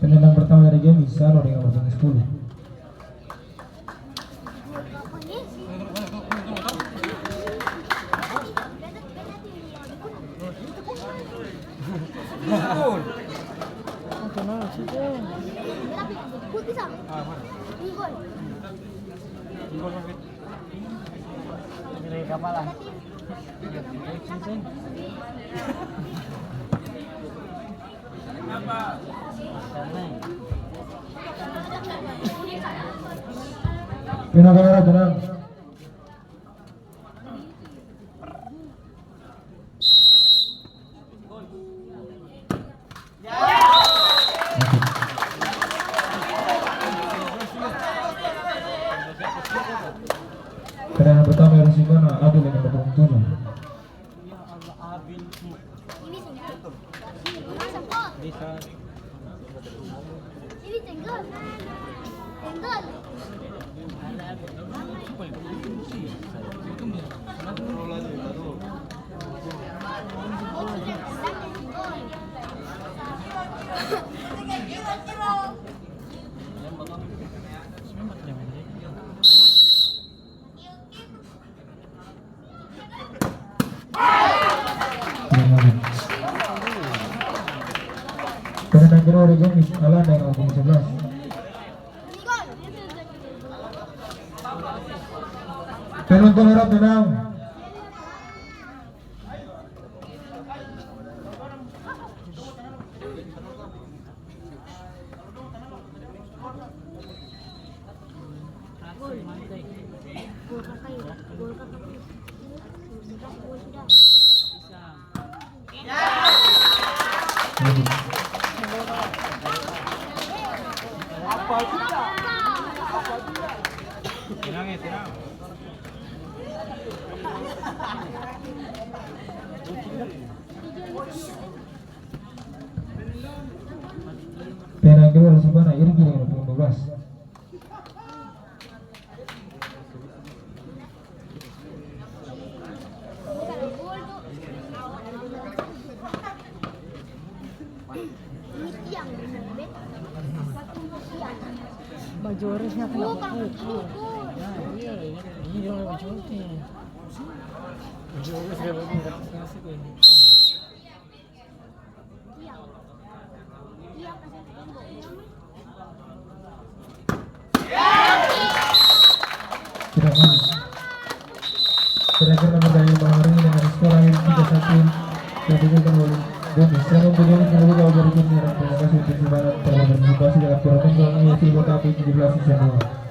Penendang pertama dari game bisa dengan nomor 10. Kapalan. Tenang kamera, tenang. Tendangan pertama dari Simona, Adil dengan nomor 7. Ini tenggel. Tenggel. Tendangan kedua dari game Alan dengan nomor 11. Penonton harap tenang. Tendangan kedua dari Simona, Irgi dengan nomor 15. Baju oresnya kenapa pukul? Iya, ini dia baju oresnya. Baju ores dia lagi ngasih tuh. Tidak manis. Terakhir nomor dari malam hari ini dengan skor akhir 3-1 yang diberikan oleh Bumi. Selamat berjalan semoga kau berikan terima kasih untuk simpanan telah berpartisipasi dalam turnamen Piala AFC Kota 17 Desember.